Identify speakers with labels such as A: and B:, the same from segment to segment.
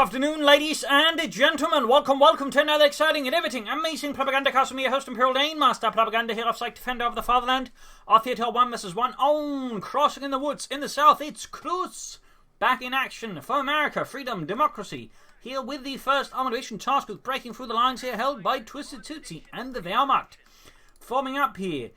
A: afternoon, ladies and gentlemen. Welcome to another exciting and everything amazing Propagandacaster. Me, your host, Imperial Dane, Master Propaganda, here off site, defender of the fatherland. Our theatre 1 vs 1 on crossing in the woods in the south. It's Cruzz back in action for America, freedom, democracy. Here with the first armored division tasked with breaking through the lines here held by TwistedTootsy and the Wehrmacht. Forming up here,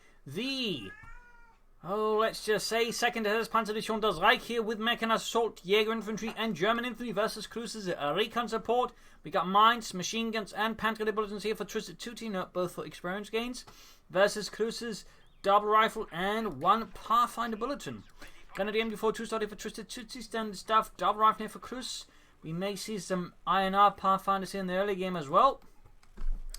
A: let's just say, Second Panzerdivision das Reich here with Mechanized assault, Jaeger infantry and German infantry versus Cruzz's recon support. We got mines, machine guns and panther bulletins here for TwistedTootsy, not both for experience gains, versus Cruzz's double rifle and one Pathfinder bulletin. Grenadier MD42 starting for TwistedTootsy, standard stuff, double rifle here for Cruzz. We may see some INR Pathfinders here in the early game as well.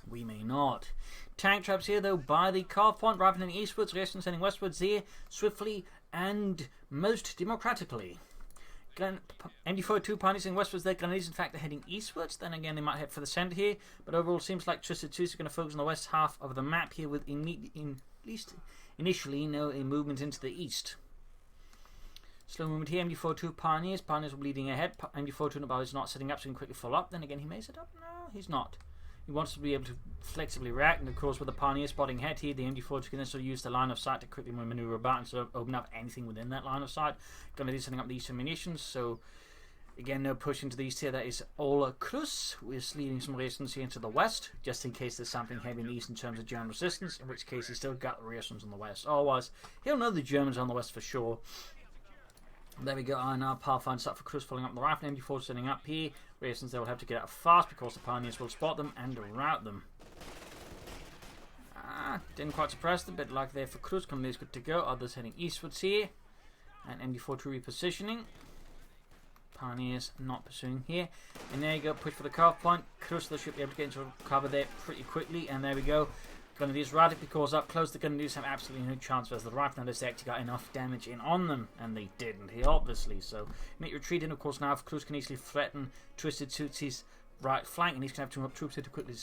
A: We may not. Tank traps here though by the carve point, rifling eastwards, resistance heading westwards here, swiftly and most democratically. MD42 pioneering westwards there, Grenadiers in fact are heading eastwards, then again they might head for the centre here, but overall seems like TwistedTootsy is going to focus on the west half of the map here with at least initially no movement into the east. Slow movement here, MD42 Pioneers will be leading ahead, MD42 is not setting up so he can quickly follow up, then again he may set up, no he's not. He wants to be able to flexibly react, and of course with the Pioneer spotting head here, the MD42 can then sort of use the line of sight to quickly maneuver about and sort of open up anything within that line of sight. Going to be setting up the eastern munitions, so again no push into the east here, that is all Cruzz. We're leading some resistance here into the west, just in case there's something heavy in the east in terms of German resistance, in which case he's still got the resistance on the west. Otherwise, he'll know the Germans are on the west for sure. There we go, and our Pathfinder start for Cruzz following up the rifle, MD4 setting up here. Resistance they will have to get out fast because the Pioneers will spot them and rout them. Didn't quite suppress them, bit like there for Cruzz, Company's good to go. Others heading eastwards here. And MD4 repositioning. Pioneers not pursuing here. And there you go, push for the carve point. Cruzz they should be able to get into cover there pretty quickly, and there we go. Grenadiers routed because up close the Grenadiers have absolutely no chance versus the rifle unless they actually got enough damage in on them, and they didn't here obviously. So make retreating of course now if Cruzz can easily threaten TwistedTootsy's right flank, and he's going to have troops here to quickly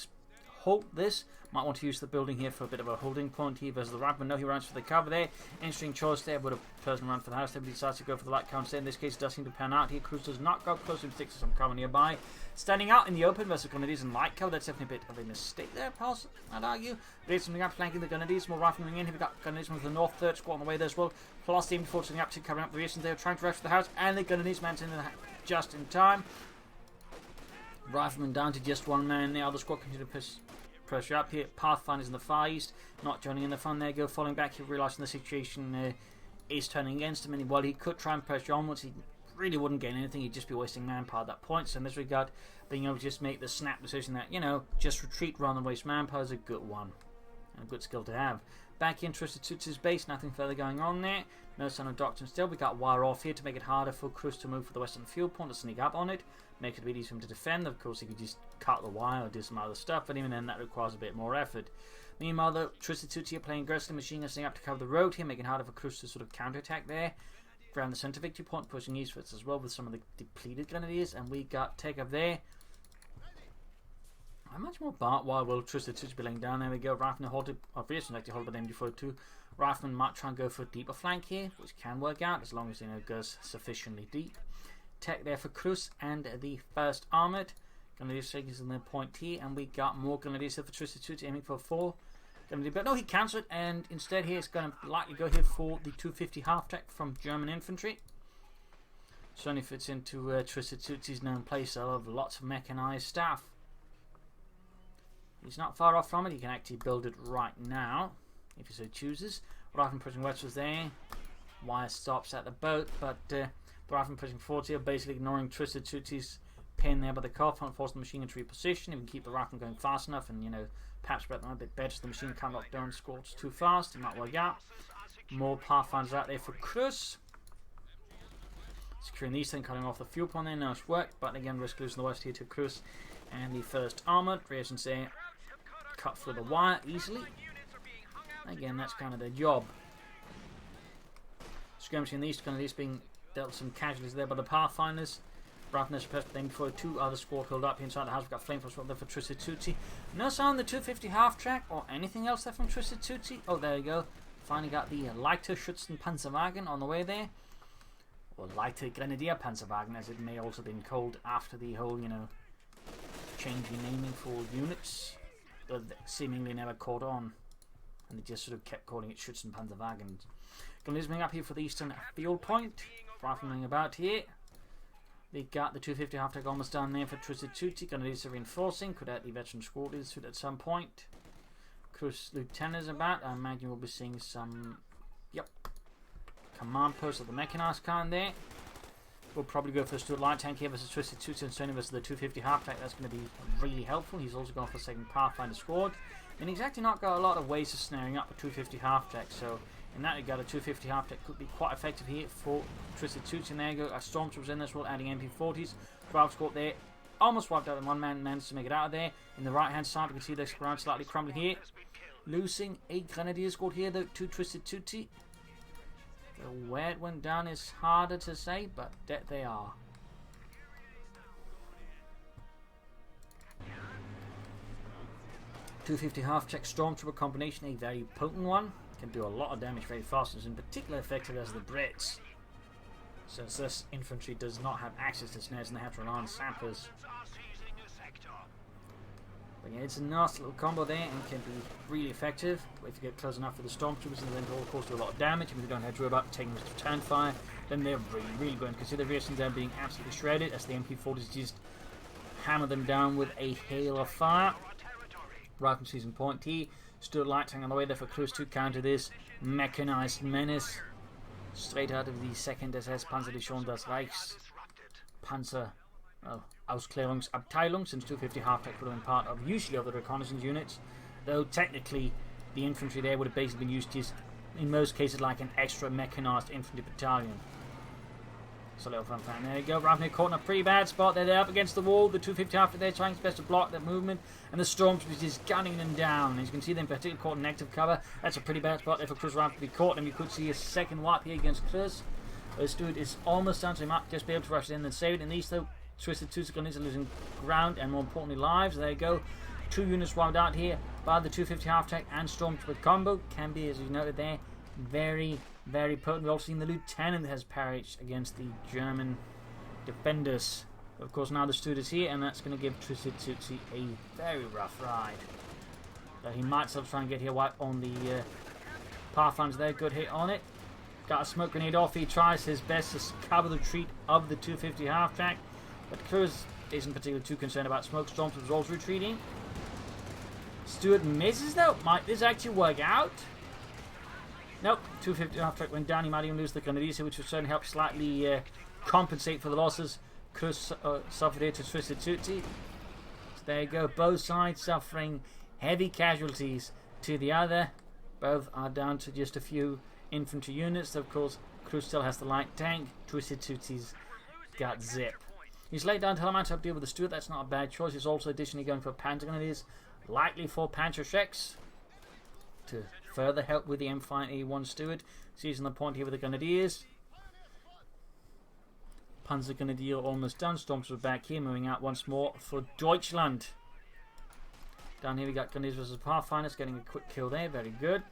A: halt this. Might want to use the building here for a bit of a holding point here versus the rifle. No, he runs for the cover there. Interesting choice there. Would a person run for the house there, but he decides to go for the light counter. In this case, it does seem to pan out here. Cruzz does not go close and sticks to some cover nearby. Standing out in the open versus Grenadiers in light cover. That's definitely a bit of a mistake there, I'd argue. There's something up flanking the Grenadiers. More rifling in. Here we got Grenadiers with the north third squad on the way there as well. Plus team forcing up to covering up the resistance. They were trying to rush for the house, and the Grenadiers managed in just in time. Rifleman down to just one man. The other squad continue to push pressure up here. Pathfinders in the far east, not joining in the fun. There go, falling back here, realising the situation is turning against him, and while he could try and pressure onwards, he really wouldn't gain anything. He'd just be wasting manpower at that point. So in this regard, being able to just make the snap decision that, you know, just retreat rather than waste manpower is a good one, and a good skill to have. Back in TwistedTootsy's base, nothing further going on there. No sign of doctrine still. We got wire off here to make it harder for Cruzz to move for the western field point, to sneak up on it, make it a bit easier for him to defend. Of course, he could just cut the wire or do some other stuff, but even then that requires a bit more effort. Meanwhile, though, TwistedTootsy are playing aggressively, machine guns up to cover the road here, making it harder for Cruzz to sort of counterattack there. Around the centre victory point, pushing eastwards as well with some of the depleted Grenadiers, and we got take up there. How much more barbed wire will TwistedTootsy be laying down? There we go. Rifleman halted, obviously actually halted by the MD42. Rifleman might try and go for a deeper flank here, which can work out as long as it goes sufficiently deep. Tech there for Cruzz and the first armoured. Grenadiers taking in their point here, and we got more Grenadiers here for TwistedTootsy aiming for 4. But no, he cancelled, and instead here it's going to likely go here for the 250 half track from German Infantry. Certainly fits into TwistedTootsy's known playstyle of lots of mechanized stuff. He's not far off from it. He can actually build it right now if he so chooses. Rifleman pushing westwards there. Wire stops at the boat, but the Rifleman pushing forwards here, basically ignoring TwistedTootsy's pin there by the carve point, forcing the machine gun to reposition. If we can keep the Rifleman going fast enough and, you know, perhaps spread them a bit better so the machine can't lock down squads too fast, it might work out. More Pathfinders out there for Cruzz. Securing these things, cutting off the fuel point there. Nice work, but again, risk losing the west here to Cruzz and the first armoured. Resistance there, cut through the wire easily. Again, that's kind of their job. Skirmishing in the east, kind of these being dealt some casualties there by the Pathfinders. Rifleman suppressed them before 2 other squad held up inside the house. We've got flamethrowers there for TwistedTootsy. No sign of the 250 half track or anything else there from TwistedTootsy. Oh, there you go. Finally got the lighter Schützenpanzerwagen on the way there. or lighter Grenadier Panzerwagen, as it may also been called after the whole, you know, change in naming for units that seemingly never caught on, and they just sort of kept calling it Schützenpanzerwagen. Grenadiers moving up here for the eastern field point, rifling about here. They got the 250 half-tech almost done there for TwistedTootsy. Grenadiers are reinforcing, could add the veteran squadrons to it at some point. Cruzz lieutenants about, I imagine we'll be seeing some, yep, command posts of the Mechanized kind there. We'll probably go for a Stuart light tank here versus TwistedTootsy and Sony versus the 250 half-tech. That's going to be really helpful. He's also gone for a second Pathfinder squad. And he's actually not got a lot of ways of snaring up a 250 half-tech, so in that regard, a 250 half-tech could be quite effective here for TwistedTootsy. And there you go, a Stormtroopers in this world, adding MP40s. 12 squad there, almost wiped out, and one man managed to make it out of there. In the right-hand side, we can see the ground slightly crumbling here. Losing a Grenadier squad here, though, to TwistedTootsy. Where it went down is harder to say, but there they are. .250 half-tech Stormtrooper combination, a very potent one. Can do a lot of damage very fast, and is in particular effective as the Brits, since this infantry does not have access to snares and they have to rely on sappers. But yeah, it's a nasty little combo there and can be really effective if you get close enough for the Stormtroopers, and then of course do a lot of damage. And if you don't have to worry about taking this return fire, then they're really going to consider this, and they're being absolutely shredded as the MP40s just hammer them down with a hail of fire. Right from season point T. Stuart light tank on the way there for Cruzz to counter this mechanized menace. Straight out of the 2nd SS Panzerdivision des Reichs Panzer Ausklärungsabteilung, since 250 half-tech would have been part of usually of the reconnaissance units, though technically the infantry there would have basically been used as, in most cases, like an extra mechanized infantry battalion. So little fun fact. There you go. Ravney caught in a pretty bad spot. They're up against the wall. The 250 after they're trying his best to block that movement, and the Stormtroopers is gunning them down. As you can see, them particularly caught in negative cover. That's a pretty bad spot there for Cruzz to be caught, and you could see a second wipe here against Cruzz. This dude is almost down, so he might just be able to rush it in and save it. And these, though, TwistedTootsy are losing ground and more importantly lives. There you go. 2 units wiped out here by the 250 half-tech and Stormtrooper combo. Can be, as you noted there, very potent. We've also seen the lieutenant has perished against the German defenders. Of course, now the Stuart is here, and that's going to give TwistedTootsy a very rough ride. So he might still try and get here wipe on the Pathfinders there. Good hit on it. Got a smoke grenade off. He tries his best to cover the retreat of the 250 half-track, but Cruzz isn't particularly too concerned about smoke. Stormtroopers also retreating. Stuart misses though. Might this actually work out? Nope, 250 half-track went down. He might even lose the Grenadiers, which would certainly help slightly compensate for the losses Cruzz suffered here to TwistedTootsy. So there you go, both sides suffering heavy casualties to the other. Both are down to just a few infantry units. Of course, Cruzz still has the light tank. TwistedTootsy's got zip. He's laid down Telemann to deal with the Stuart. That's not a bad choice. He's also additionally going for Panzer Grenadiers, likely for Panzerschrecks, to further help with the M5A1 Stuart. Seizing the point here with the Grenadiers. Panzer Grenadier almost done. Stormtroopers back here, moving out once more for Deutschland. Down here we got Grenadiers versus Pathfinders, getting a quick kill there. Very good.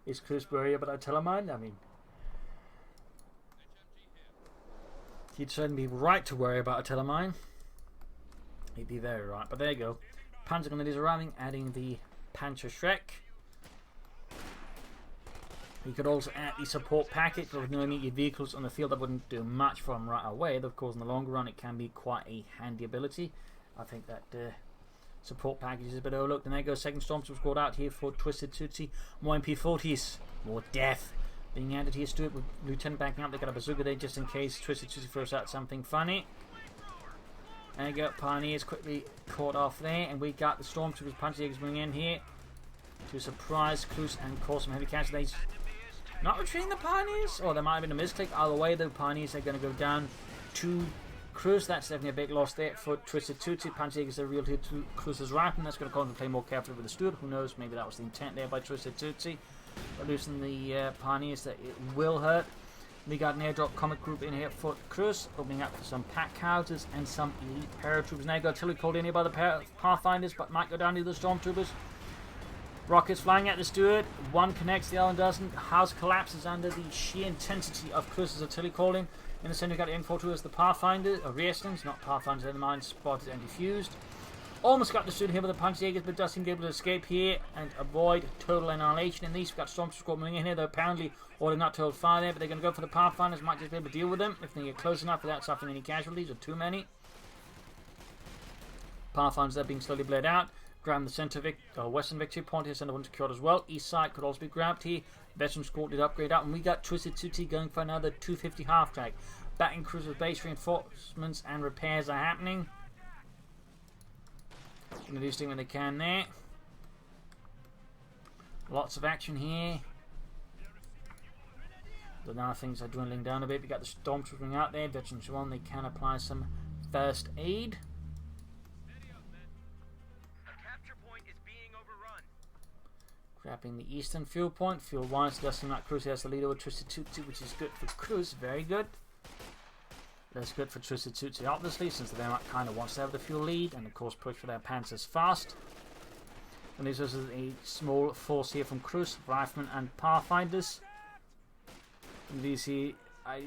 A: Is Cruzz worried about Telemann? I mean, he'd certainly be right to worry about a Telemann. He'd be very right. But there you go. Panzer Grenadiers arriving, adding the Panzerschreck. He could also add the support package, but with no immediate vehicles on the field, that wouldn't do much for him right away. Though, of course, in the longer run, it can be quite a handy ability. I think that support package is a bit overlooked. And there goes second Stormtrooper squad out here for TwistedTootsy. More MP40s, more death being added here. Stuart with Lieutenant backing up. They got a bazooka there just in case TwistedTootsy throws out something funny. There you go, Pioneers quickly caught off there, and we got the Stormtroopers Panzerjägers moving in here to surprise Cruzz and cause some heavy casualties. Not retreating the Pioneers, or there might have been a misclick. Either way, the Pioneers are going to go down to Cruzz. That's definitely a big loss there for TwistedTootsy. Panzerjägers are real to Cruzz's right, and that's going to cause them to play more carefully with the Stuart. Who knows, maybe that was the intent there by TwistedTootsy. But losing the Pioneers, that it will hurt. We got an airdrop comic group in here for Cruzz, opening up for some pack houses and some elite paratroopers. Now you got artillery called in here by the Pathfinders, but might go down to the Stormtroopers. Rockets flying at the Steward. One connects, the other one doesn't. House collapses under the sheer intensity of Cruzz's artillery calling. In the center, we've got the N42 as the Pathfinder, or Reestons, not Pathfinders, the mine spotted and defused. Almost got the Steward here with the Panzerjägers, but does seem to be able to escape here and avoid total annihilation. In these, we've got Stormtrooper squad moving in here. They're apparently ordering not to hold fire there, but they're going to go for the Pathfinders. Might just be able to deal with them if they get close enough without suffering any casualties or too many. Pathfinders are being slowly bled out. Grab the center western victory point here, center one secured as well. East side could also be grabbed here. Veteran squad did upgrade out, and we got TwistedTootsy going for another 250 half track. Back in Cruzz's base, reinforcements and repairs are happening. Going to do something when they can there. Lots of action here. But now things are dwindling down a bit. We got the Stormtroopers out there. Veterans one, they can apply some first aid. Grabbing the eastern fuel point. Fuel wise, Dustin Matt Cruzz has the leader with TwistedTootsy, which is good for Cruzz. Very good. That's good for TwistedTootsy, obviously, since they kind of wants to have the fuel lead, and of course push for their panzers fast. And this is a small force here from Cruzz, Riflemen and Pathfinders. And these here, I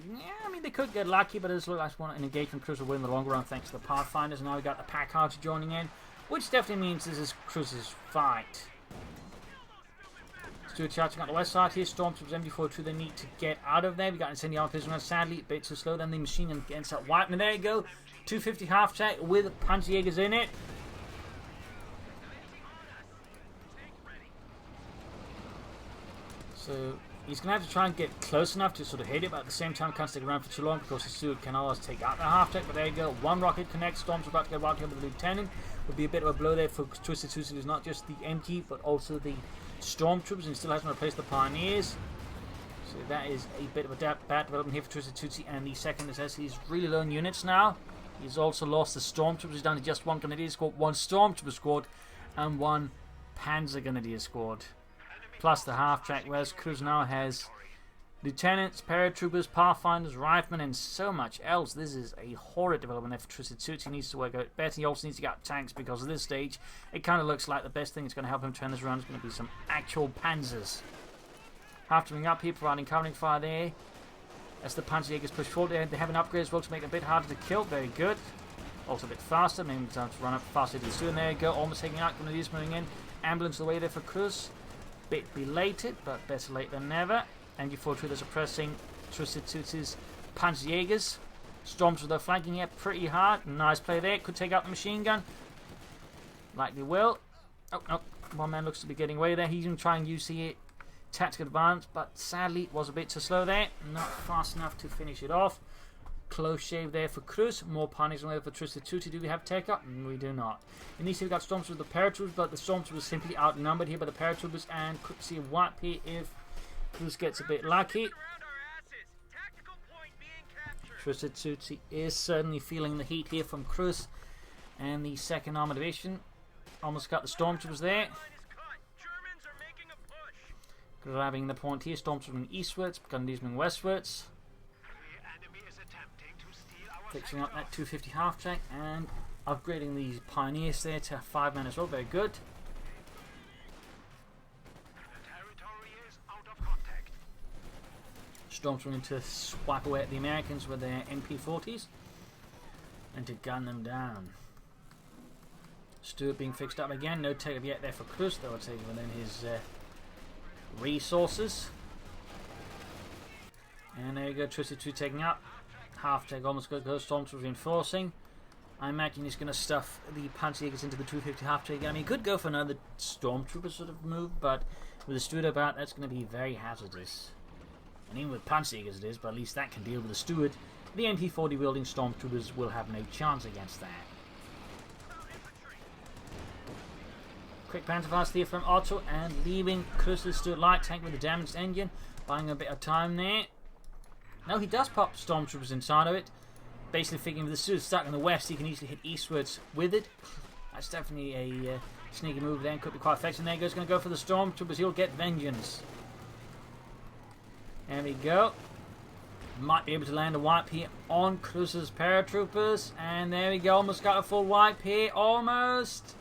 A: mean, they could get lucky, but it does look like an engagement Cruzz will win in the long run thanks to the Pathfinders. And now we got the Pack Archer joining in, which definitely means this is Cruzz's fight. Steward charging out the west side here. Stormtroopers MD42, they need to get out of there. We got incendiary artillery around, sadly, a bit too slow. Then the machine gun gets that wiped. And there you go. 250 half track with Panzerjägers in it. So he's going to have to try and get close enough to sort of hit it, but at the same time can't stick around for too long because the Steward can always take out the half track. But there you go. One rocket connects. Stormtroopers about to get wiped here with the Lieutenant. Would be a bit of a blow there for TwistedTootsy, who's not just the MT, but also the Stormtroopers, and still hasn't replaced the Pioneers. So that is a bit of a bad development here for TwistedTootsy. And the second is as he's really low in units now. He's also lost the Stormtroopers. He's down to just one Grenadier squad, one Stormtrooper squad, and one Panzer Grenadier squad. Plus the half track, whereas Cruzz now has Lieutenants, Paratroopers, Pathfinders, Riflemen, and so much else. This is a horrid development there for TwistedTootsy. He needs to work out better. He also needs to get tanks because at this stage, it kind of looks like the best thing that's going to help him turn this around is going to be some actual panzers. Have to bring up here, providing covering fire there. As the Panzerjägers push forward, they have an upgrade as well to make it a bit harder to kill. Very good. Also a bit faster. Maybe time to run up faster to the Steward. There you go. Almost taking out. Grenadiers moving in. Ambulance away there for Cruzz. Bit belated, but better late than never. MD42 they're suppressing TwistedTootsy's Panzerjägers. Stormtroopers are flanking here pretty hard. Nice play there. Could take out the machine gun. Likely will. Oh, no. One man looks to be getting away there. He's going to try and use the tactical advance, but sadly was a bit too slow there. Not fast enough to finish it off. Close shave there for Cruzz. More panics on there for TwistedTootsy. Do we have take up? We do not. In these, we've got Stormtroopers with the Paratroopers, but the Stormtroopers simply outnumbered here by the Paratroopers, and could see a wipe here if Cruzz gets a bit lucky. TwistedTootsy is certainly feeling the heat here from Cruzz and the 2nd Armored Division. Almost got the Stormtroopers there. Grabbing the point here. Stormtroopers moving eastwards, Grenadiers moving westwards. Fixing up that 250 half track and upgrading these Pioneers there to 5-man as well. Very good. Stormtroopers to swipe away at the Americans with their MP40s and to gun them down. Steward being fixed up again. No take up yet there for Cruzz, though I'd say within his resources. And there you go, TwistedTootsy taking up. Half take almost goes. Stormtroopers reinforcing. I imagine he's going to stuff the Panzerjägers into the 250 half take. I mean, he could go for another Stormtrooper sort of move, but with the Steward about, that's going to be very hazardous. And even with Panzerjägers it is, but at least that can deal with the Steward. The MP40 wielding Stormtroopers will have no chance against that. Quick Panzerfaust here from Otto, and leaving Cruzz's Steward light tank with the damaged engine, buying a bit of time there. Now he does pop Stormtroopers inside of it, basically figuring with the Steward stuck in the west, he can easily hit eastwards with it. That's definitely a sneaky move there, and could be quite effective. And there he goes, going to go for the Stormtroopers, he'll get vengeance. There we go. Might be able to land a wipe here on Cruzz's Paratroopers, and there we go, almost got a full wipe here, almost.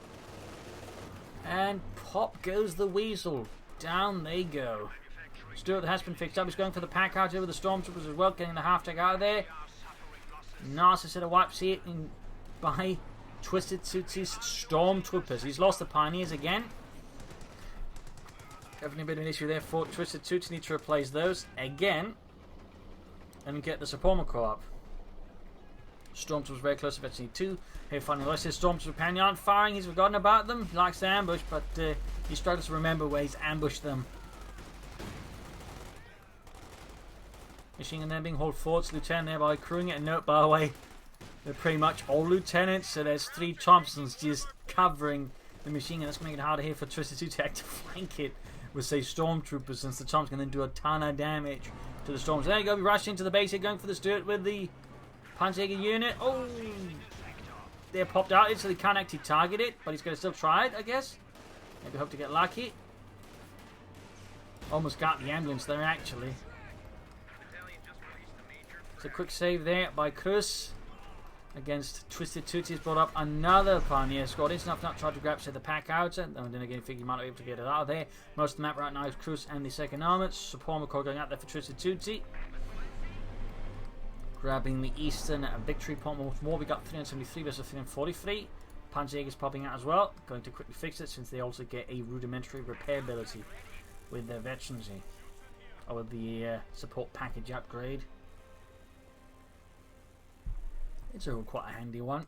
A: And pop goes the weasel. Down they go. Stuart has been fixed up. He's going for the pack out over the stormtroopers as well, getting the half-track out of there. Nasty set of wipes here by TwistedTootsy's stormtroopers. He's lost the pioneers again. Definitely a bit of an issue there for TwistedTootsy. Need to replace those again and get the Suprema Corps up. Stormtroopers very close, eventually two. Here finally lost his Stormtrooper Pan aren't firing. He's forgotten about them. He likes to ambush, but he struggles to remember where he's ambushed them. Machine gun there being hauled forward. Lieutenant there by crewing it. And note, by the way, they're pretty much all lieutenants. So there's 3 Thompsons just covering the machine gun. That's going to make it harder here for TwistedTootsy to flank it with, say, stormtroopers, since the Thompson can then do a ton of damage to the storms. There you go. We rush into the base here, going for the Stuart with the Panzerjäger unit. Oh, they're popped out, so they can't actually target it, but he's going to still try it, I guess. Maybe hope to get lucky. Almost got the ambulance there, actually. It's a quick save there by Cruzz against TwistedTootsy. Has brought up another Pioneer squad. It's enough not try to grab, say, the pack out, and then again, figure you might not be able to get it out of there. Most of the map right now is Cruzz and the second armoured. Suprema Corps going out there for TwistedTootsy. Grabbing the eastern victory point once more. We got 373 versus 343. Panzerjäger's popping out as well. Going to quickly fix it, since they also get a rudimentary repair ability with their veterans, or with the support package upgrade. It's quite a handy one.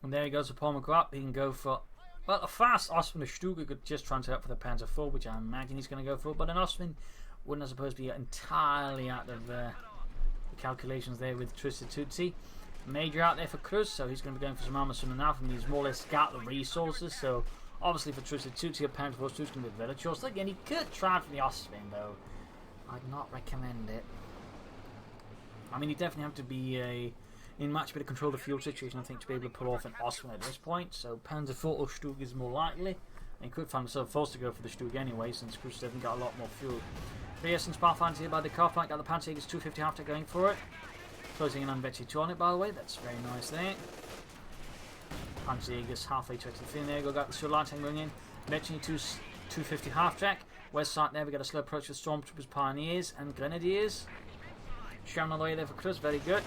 A: And there he goes, Suprema Corps up. He can go for, well, a fast Ostman Stuga could just transfer up for the Panzer IV, which I imagine he's going to go for. But an Ostman wouldn't, I suppose, be entirely out of the calculations there with TwistedTootsy. Major out there for Cruzz, so he's going to be going for some armor soon enough, and he's more or less got the resources. So obviously for TwistedTootsy, a Panzer IV is going to be very choice. Again, he could try for the Ostman, though. I'd not recommend it. I mean, you definitely have to be in much better control of the fuel situation, I think, to be able to pull off an Ostman at this point. So Panzer IV or Stug is more likely. And he could find himself forced to go for the Stug anyway, since Cruzz hasn't got a lot more fuel. Essence Pathfinder here by the car flank. Got the Panzerjäger's 250 after going for it. Closing in on Vetchi 2 on it, by the way. That's very nice there. Panzerjäger's halfway to the fin there. Got the Stuart light tank going in. Vetchi 2's 250 half track. West side there, we got a slow approach with Stormtroopers, Pioneers, and Grenadiers. Sharon on the way there for Cruzz, very good.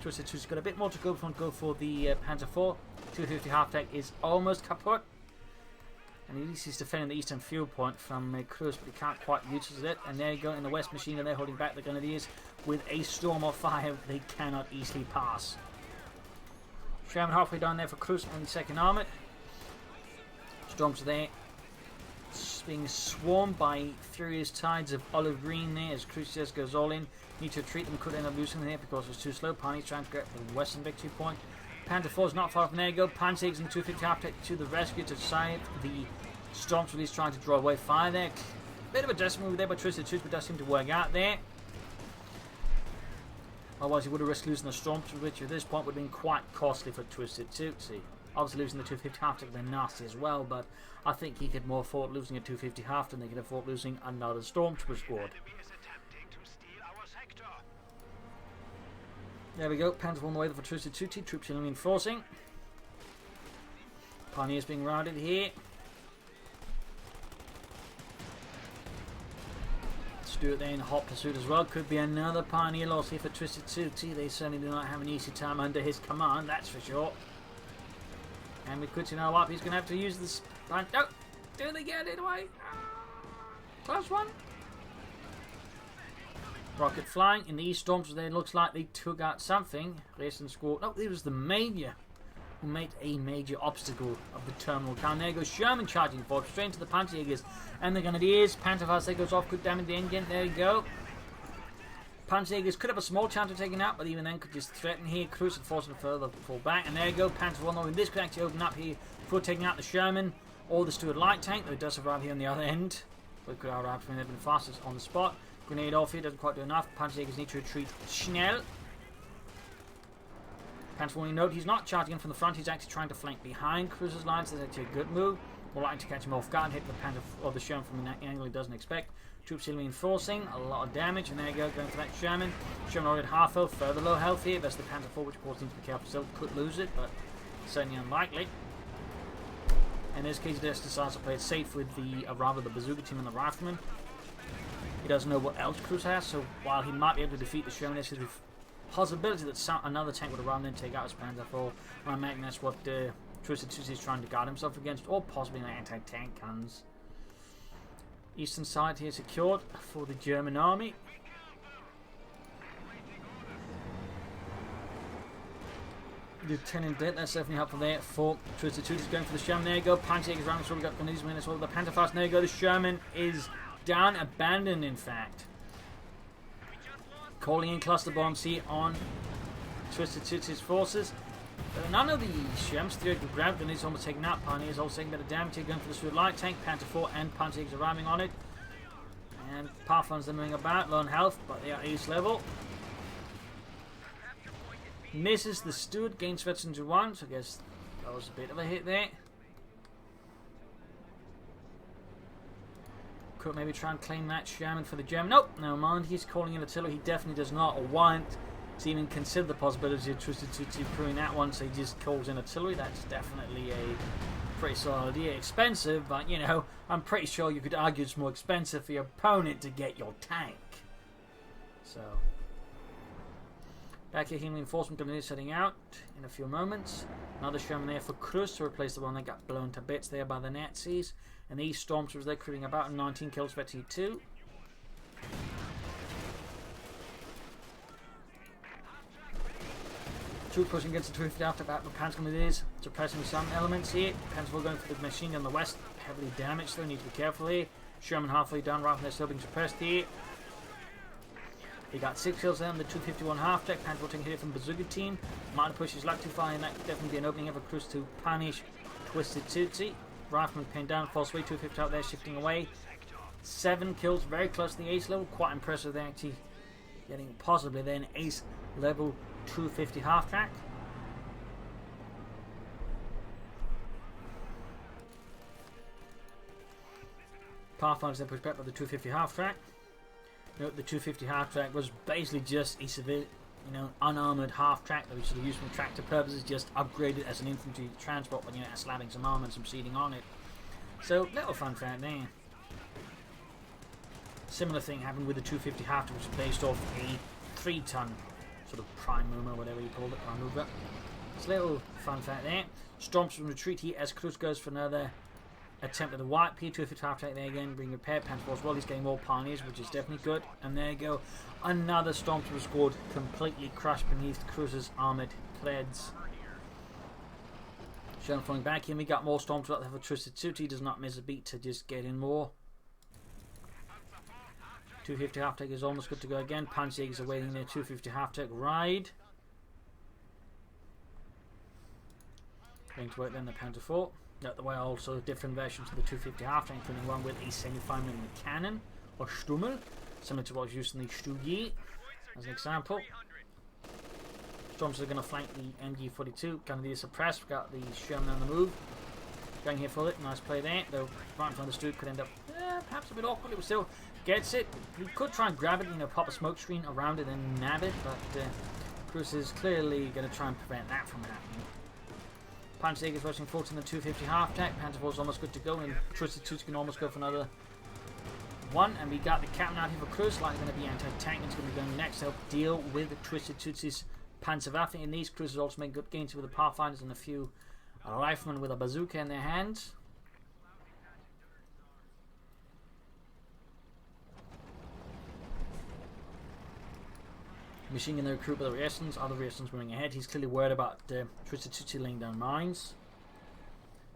A: TwistedTootsy got a bit more to go for the Panzer IV. 250 half track is almost kaput. And at least he's defending the eastern fuel point from Cruzz, but he can't quite utilize it. And there you go in the west machine, and they're holding back the Grenadiers with a storm of fire they cannot easily pass. Sherman halfway down there for Cruzz and the second armoured. Storms are there, being swarmed by furious tides of olive green there as Cruzz just goes all in. Need to retreat them, could end up losing there because it's too slow. Pioneers trying to get the western victory point. Panzer IV is not far from there. You go. Panzerjägers in 250 half track to the rescue to save the Stormtroopers. He's trying to draw away fire there. Bit of a desperate move there by TwistedTootsy, but does seem to work out there. Otherwise, he would have risked losing the Stormtroopers, which at this point would have been quite costly for TwistedTootsy. Obviously, losing the 250 half track would have been nasty as well, but I think he could more afford losing a 250 half than they could afford losing another Stormtrooper squad. There we go. Panzer on the way for TwistedTootsy. Troops in reinforcing. Pioneers being routed here. Stuart there in hot pursuit as well. Could be another Pioneer loss here for TwistedTootsy. They certainly do not have an easy time under his command, that's for sure. And with Kuchinov up, he's going to have to use this. No! Do they get it away? Close one. Rocket flying in the east storms. There looks like they took out something. Racing squad. No, it was the Major who made a major obstacle of the terminal town. There goes Sherman charging forward, straight into the Panzerjägers and the Grenadiers. Panzerfaust there goes off, could damage the engine. There you go. Panzerjägers could have a small chance of taking out, but even then could just threaten here. Cruzz and force them further fall back. And there you go. Panzer I knowing this could actually open up here before taking out the Sherman or the Stuart light tank, though it does arrive here on the other end. But could arrive from the fastest on the spot. Grenade off here, doesn't quite do enough. Panzerjägers need to retreat schnell. Panzer warning note, he's not charging in from the front, he's actually trying to flank behind Cruzz's lines. That's actually a good move. More likely to catch him off guard and hit the Panzer or the Sherman from an angle he doesn't expect. Troops still reinforcing, a lot of damage, and there you go, going for that Sherman. Sherman already at half health, further low health here. That's the Panzer IV, which of course needs to be careful still. Could lose it, but certainly unlikely. In this case, he just decides to play it safe with the rather the bazooka team and the rifleman. He doesn't know what else Cruzz has, so while he might be able to defeat the Sherman, there's the possibility that another tank would arrive and take out his Panzer IV. I imagine that's what TwistedTootsy is trying to guard himself against, or possibly an anti-tank guns. Eastern side here secured for the German army. Lieutenant Dent, that's definitely helpful there for TwistedTootsy. Going for the Sherman. There you go. Panzer around, so we got the Newsman as well. The Panther fast. There you go. The Sherman is down, abandoned in fact. Calling in cluster bombs here on TwistedTootsy's forces. But none of the Sherms theory could grab them. He's almost taken out. Pioneer's also taking a bit of damage here. Going for the Swift Light Tank. Panther 4 and Panzer arriving on it. And Pathfinders are moving about. Low on health, but they are ace level. Misses the Steward. Gains veterans to 1. So I guess that was a bit of a hit there. Could maybe try and claim that Sherman for the German. Nope, never mind. He's calling in artillery. He definitely does not want to even consider the possibility of TwistedTootsy crewing that one, so he just calls in artillery. That's definitely a pretty solid idea. Expensive, but you know, I'm pretty sure you could argue it's more expensive for your opponent to get your tank. So, back here, healing reinforcement coming in, setting out in a few moments. Another Sherman there for Cruzz to replace the one that got blown to bits there by the Nazis. And these Stormtroopers, they're creating about 19 kills for T2. Troop pushing against the 250 after that, but Panzer coming in, suppressing some elements here. Panzer going for the machine gun on the west, heavily damaged, so need to be careful here. Sherman halfway down, right, and they're still being suppressed here. He got 6 kills there on the 251 half deck. Panzer taking hit from Bazooka team. Might have pushed his luck too far, and that could definitely be an opening for Cruzz to punish TwistedTootsy. Rifleman pinned down, false way, 250 out there, shifting away. 7 kills, very close to the ace level. Quite impressive. They're actually getting possibly then ace level 250 half track. Pathfinders then pushed back by the 250 half track. Note the 250 half track was basically just a civilian, unarmored half track that we should have used for tractor purposes, just upgraded as an infantry transport, but slapping some armor and some seating on it. So, little fun fact there. Similar thing happened with the 250 half track, which is based off a 3-ton sort of prime mover, whatever you call it, prime mover. It's a little fun fact there. Storms from retreat here as Cruzz goes for another attempt at the wipe. P250 half track there again, being repaired. Panther as well. He's getting more pioneers, which is definitely good. And there you go. Another Stormtrooper squad completely crushed beneath Cruzz's armoured pleds. Sherman falling back in. We got more Stormtroopers out there for TwistedTootsy. He does not miss a beat to just get in more. 250 half take is almost good to go again. Panzer is awaiting their 250 half take ride. Going to work then the Panther 4. Note the way also different versions of the 250 half tank, including one with a 75mm cannon or Stummel, similar to what was used in the Stugi as an example. Storms are going to flank the MG42, going to be suppressed. We've got the Sherman on the move. Going here for it, nice play there, though right in front of the Stu could end up perhaps a bit awkward. It still gets it. We could try and grab it, pop a smoke screen around it and nab it, but Cruzz is clearly going to try and prevent that from happening. Panzer is rushing forward in the 250 half tack. Panther 4 is almost good to go, and TwistedTootsy can almost go for another one. And we got the captain out here for Cruzz, likely going to be anti-tank. It's going to be going next to help deal with TwistedTootsy's Panzerwaffe. In these, Cruzz is also making good gains with the Pathfinders and a few riflemen with a bazooka in their hands. Machine gun the recruit by the Reasons. Other Reasons running ahead. He's clearly worried about TwistedTootsy laying down mines.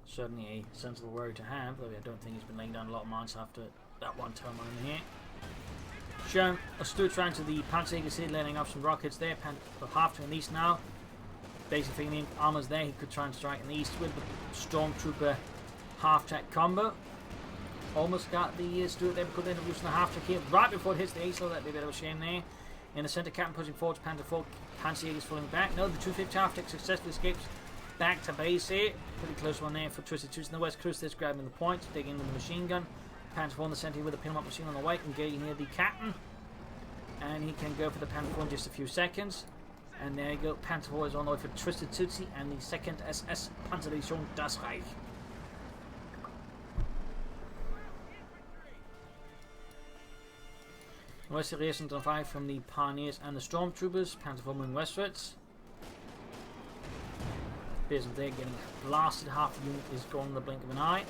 A: Certainly a sensible worry to have, though I don't think he's been laying down a lot of mines after that one turn on here. Sherman stood trying to the Panzer here, laying off some rockets there. Panther half to the east now. Basically, the armor's there. He could try and strike in the east with the Stormtrooper half-track combo. Almost got the Stuart there, but could end up losing the half-track here right before it hits the ace, so that'd be a bit of a shame there. In the centre, captain pushing forward to Panther 4. Panzer is falling back. No, the 250 half-track successfully escapes back to base here. Pretty close one there for TwistedTootsy in the west. Cruzz is grabbing the point, digging into the machine gun. Panther 4 in the centre with a pin-up machine on the right, engaging near the captain. And he can go for the Panther 4 in just a few seconds. And there you go, Panther 4 is on the way for TwistedTootsy and the 2nd SS Panzerdivision Das Reich. Westerly isn't on fire from the Pioneers and the Stormtroopers. Panzer IV moving westwards. Appears they're getting blasted. Half the unit is gone in the blink of an eye.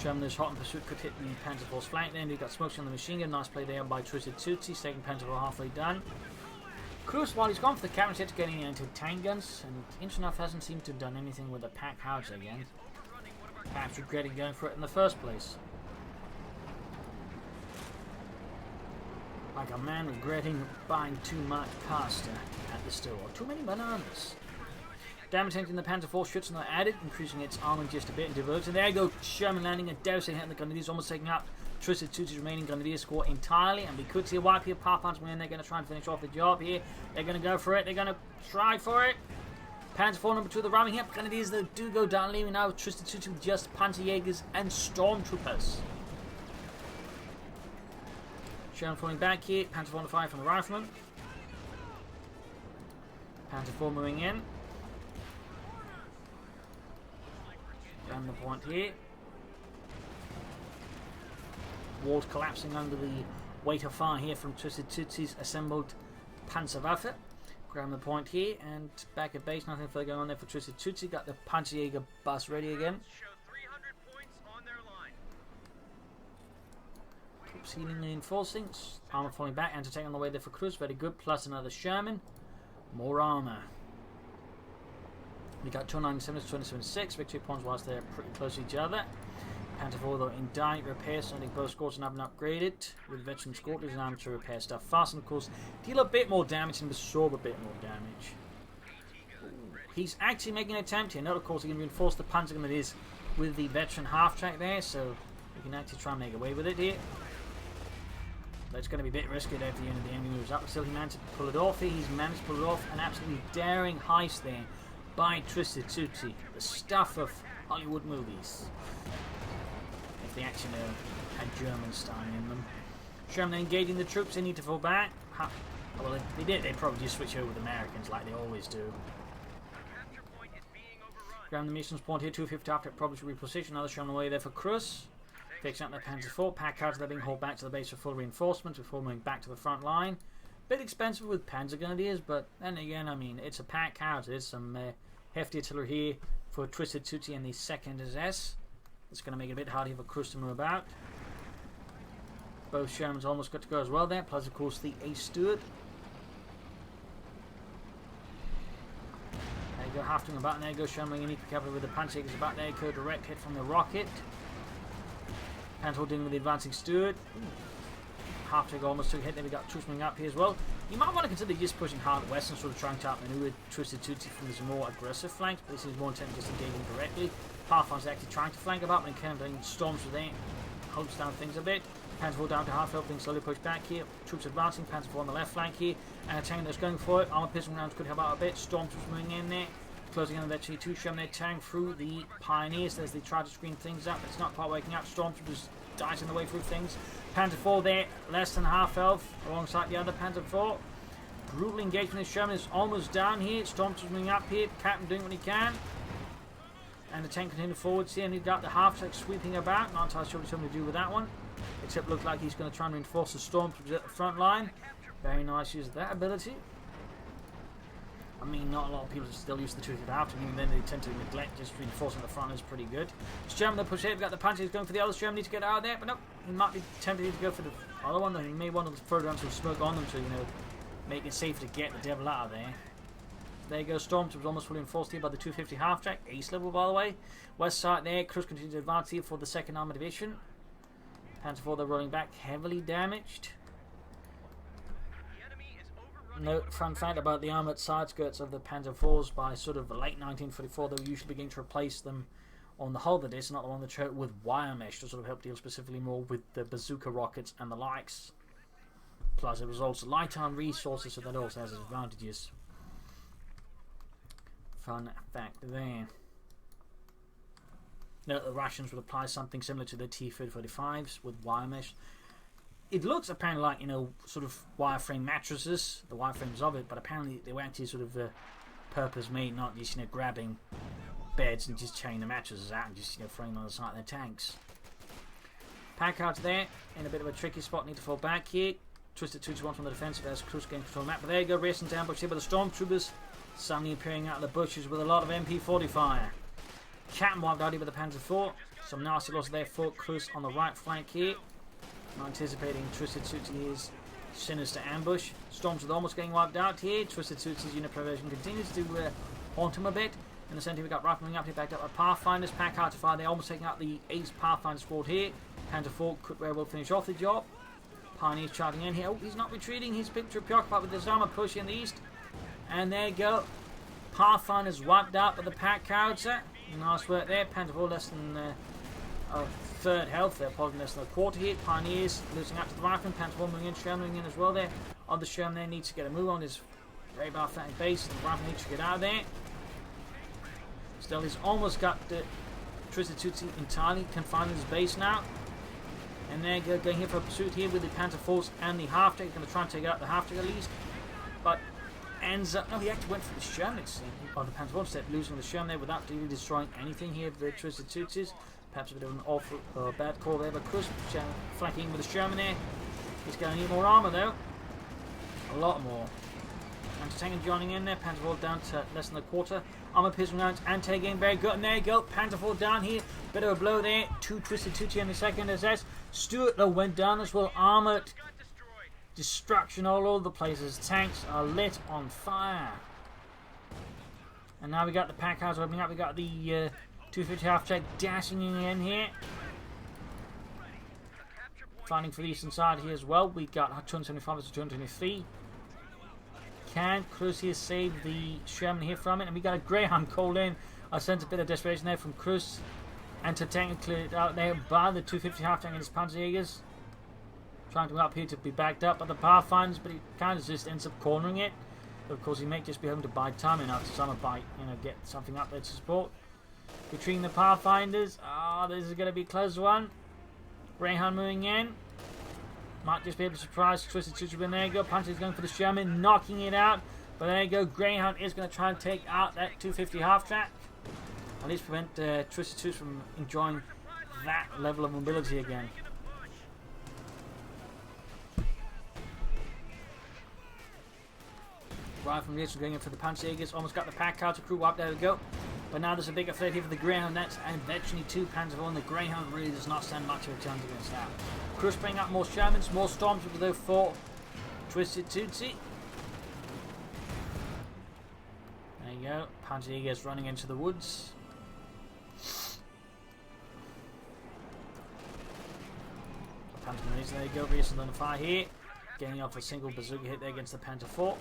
A: Sherman is hot in pursuit, could hit the Panzer IV's flank then. We've got smokes on the machine gun. Nice play there by TwistedTootsy. Second Panzer IV halfway done. Cruzz, while he's gone for the captain set, getting into tank guns, and interesting enough hasn't seemed to have done anything with the pack howitzer again. Perhaps regretting going for it in the first place. Like a man regretting buying too much pasta at the store. Too many bananas. Damage taken in the Panzer IV shoots not added, increasing its armor just a bit and diverts. And there you go, Sherman landing a dousing hit, and the Grenadiers almost taking out TwistedTootsy's remaining Grenadier score entirely. And we could see a wipe here. Pathfinder's win. They're going to try and finish off the job here. They're going to go for it. They're going to try for it. Panzer IV number 2, the ramming here. Grenadiers that do go down, leaving now TwistedTootsy with just Panzerjägers and Stormtroopers. Sherman falling back here. Panzer IV on the fire from the rifleman. Panzer IV moving in. Down the point here. Walls collapsing under the weight of fire here from TwistedTootsy's assembled Panzerwaffe. Grab the point here and back at base. Nothing further going on there for TwistedTootsy. Got the Panzerjäger bus ready again. Troops healing and reinforcing. Armor falling back. Anti-tank on the way there for Cruzz. Very good. Plus another Sherman. More armor. We got 297 to 276. Victory points whilst they're pretty close to each other. Panzer IV though in dying repair, so I think both scores have been upgraded with veteran scorpions and armor to repair stuff fast, and of course deal a bit more damage and absorb a bit more damage. He's actually making an attempt here. Now of course he can reinforce the Panzer gun that is with the veteran half track there, so we can actually try and make away with it here. But it's going to be a bit risky there if the enemy moves up. Still he managed to pull it off here. He's managed to pull it off. An absolutely daring heist there by TwistedTootsy. The stuff of Hollywood movies. If they actually had German style in them. Sherman engaging the troops. They need to fall back. Well, if they did, they'd probably just switch over with Americans like they always do. Ground the missions point here. 250 after probably should reposition. Another Sherman away there for Cruzz. Fixing up their Panzer IV. Pack cards they're being hauled back to the base for full reinforcement before moving back to the front line. Bit expensive with Panzer Grenadiers, but then again, I mean, it's a pack cards. There's some hefty artillery here for TwistedTootsy and the 2nd SS. It's going to make it a bit harder for Cruzz to move about. Both Shermans almost got to go as well there, plus of course the Ace Steward. There you go, half doing about, and there you go, Sherman and Nipa cavalry with the Panzerjägers about there. Go direct hit from the rocket. Panzer dealing with the advancing Steward. Half take almost took a hit. Then we got troops moving up here as well. You might want to consider just pushing hard west and sort of trying to outmaneuver TwistedTootsy from his more aggressive flanks, but this is more intent just engaging directly. Pathfinder's actually trying to flank about, and Cannon storms with there, holds down things a bit. Panzer IV down to half health, being slowly pushed back here. Troops advancing, Panzer IV on the left flank here, and a tank that's going for it. Armor pistol rounds could help out a bit. Stormtroopers moving in there. Closing in eventually to Sherman their tank through the Pioneers as they try to screen things up. It's not quite working out. Stormtroopers dicing the way through things. Panzer IV there, less than half health, alongside the other Panzer IV. Brutal engagement as Sherman is almost down here. Stormtroopers moving up here. Captain doing what he can. And the tank continuing forwards here, and he's got the half track sweeping about. Not entirely sure what he's going to do with that one. Except look like he's going to try and reinforce the Stormtroopers at the front line. Very nice use of that ability. I mean, not a lot of people still use the twisted half, and even then they tend to neglect just reinforcing the front is pretty good. It's German that push it, we've got the punch, he's going for the other German, needs to get out of there, but no, he might be tempted to go for the other one, though he may want to throw down some smoke on them to, you know, make it safe to get the devil out of there. There you go, Stormtroopers almost fully enforced here by the 250 half track, ace level by the way. West side there, Cruzz continues to advance here for the 2nd Armored Division. Panzer IV, they're rolling back, heavily damaged. Note, fun fact about the armoured side skirts of the Panzer IVs, by sort of late 1944 they were usually beginning to replace them on the hull of the disc, not the one that showed with wire mesh to sort of help deal specifically more with the bazooka rockets and the likes. Plus it was also light on resources, so that also has its advantages. Fun fact there. Note the Russians would apply something similar to the T-35s with wire mesh. It looks apparently like, you know, sort of wireframe mattresses, the wireframes of it, but apparently they were actually sort of purpose made, not just, you know, grabbing beds and just chaining the mattresses out and just, you know, throwing them on the side of their tanks. Packard's there in a bit of a tricky spot. Need to fall back here. TwistedTootsy one from the defensive as Cruzz getting control of the map. But there you go, racing to ambush here with the Stormtroopers. Suddenly appearing out of the bushes with a lot of MP40 fire. Captain wiped out here with the Panzer IV. Some nasty loss there for Cruzz on the right flank here. Not anticipating TwistedTootsy's sinister ambush. Stormtroopers almost getting wiped out here. TwistedTootsy's unit progression continues to haunt him a bit. In the centre we got rifling up here, backed up by Pathfinders. Packard to fire, they're almost taking out the Ace Pathfinder squad here. Panzer IV could very well finish off the job. Pioneers charging in here. Oh, he's not retreating. He's picture preoccupied with his armor push in the east. And there you go. Pathfinder's wiped out by the Packard. Nice work there. Panzer IV less than a third health. They're probably less than a quarter here. Pioneers losing out to the rifleman. Panzer IV moving in. Sherman moving in as well there. Other Sherman there needs to get a move on his very bad flank base. The rifleman needs to get out of there. Still, he's almost got TwistedTootsy entirely confined in his base now. And they're going here for a pursuit here with the Panzer Force and the half deck. Going to try and take out the half deck at least. But ends up... No, he actually went for the Sherman, it seemed. Or the Panzer Force, instead losing the Sherman there without really destroying anything here with the TwistedTootsys. Perhaps a bit of an awful bad call there. But Cruzz flanking with the Sherman there. He's going to need more armour though. A lot more. Anti-tank joining in there. Panzer IV down to less than a quarter. Armor piercing rounds. Anti-game very good. And there you go. Panzer IV down here. Bit of a blow there. Two TwistedTootsy in the second SS. Stuart though went down as well. Armoured. Destruction all over the place as tanks are lit on fire. And now we got the Packards opening up. We got the 250 half check dashing in here. Fighting for the eastern side here as well. We got 275 to 223. Can Cruzz here save the Sherman here from it? And we got a Greyhound called in. I sense a bit of desperation there from Cruzz. Anti-tank cleared out there by the 250 half tank and his Panzerjägers. Trying to go up here to be backed up by the Pathfinders, but he kind of just ends up cornering it. Of course, he may just be having to buy time enough to summer bite, get something up there to support. Between the Pathfinders, this is going to be a close one. Greyhound moving in. Might just be able to surprise TwistedTootsy, but there you go. Puncher's going for the Sherman, knocking it out. But there you go. Greyhound is going to try and take out that 250 half track. At least prevent TwistedTootsy from enjoying that level of mobility again. Right from this, going in for the Panzerjägers. Almost got the Packard crew up. There we go. But now there's a bigger threat here for the Greyhound. That's eventually two Panzer IV. The Greyhound really does not stand much of a chance against that. Cruzz bringing up more Shermans, more Stormtroopers though for TwistedTootsy. There you go. Panzerjägers running into the woods. Panzer, there you go. Recent on the fire here. Getting off a single bazooka hit there against the Panzer IV.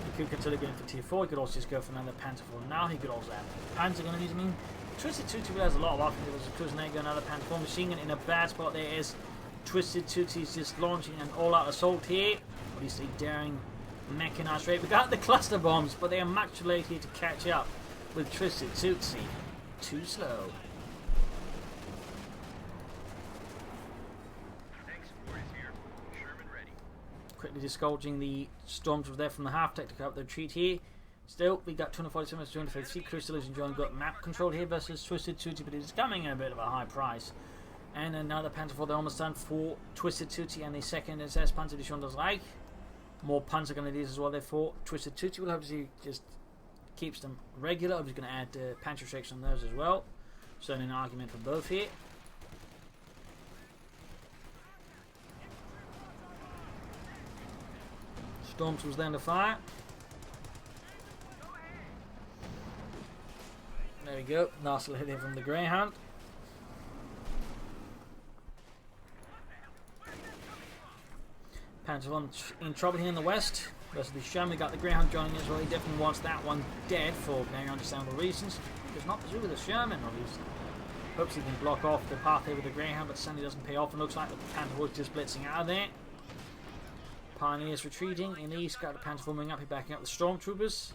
A: He could consider going for tier 4. He could also just go for another Panzer IV. Now he could also have Panzer going to use. I mean, TwistedTootsy has a lot of offense. There was a Cruzz and there go another Panzer IV machine gun in a bad spot. There is TwistedTootsy just launching an all-out assault here. At least a daring mechanized raid without the cluster bombs, but they are much too late here to catch up with TwistedTootsy. Too slow. Quickly disgorging the Stormtroopers there from the half tech to cover up the retreat here. Still, we got 247 to 253. Cruzz still losing John. Got map control here versus TwistedTootsy, but it's coming at a bit of a high price. And another Panzer IV, they're almost done for TwistedTootsy and the second SS Panzerdivision das Reich. More Panzer going to do as well there for TwistedTootsy. Will obviously just keeps them regular. I'm just going to add Panzer Shakes on those as well. Certainly an argument for both here. Stormtroopers then to fire. There we go. Nice little hit here from the Greyhound. Panzer I in trouble here in the west. Versus the Sherman. We got the Greyhound joining as well. He definitely wants that one dead for very understandable reasons. Does not pursue with the Sherman, obviously. Hopes he can block off the path here with the Greyhound, but certainly doesn't pay off. And looks like the Panzer was just blitzing out of there. Pioneers retreating in the east. Got the Panzer moving up here, backing up the Stormtroopers.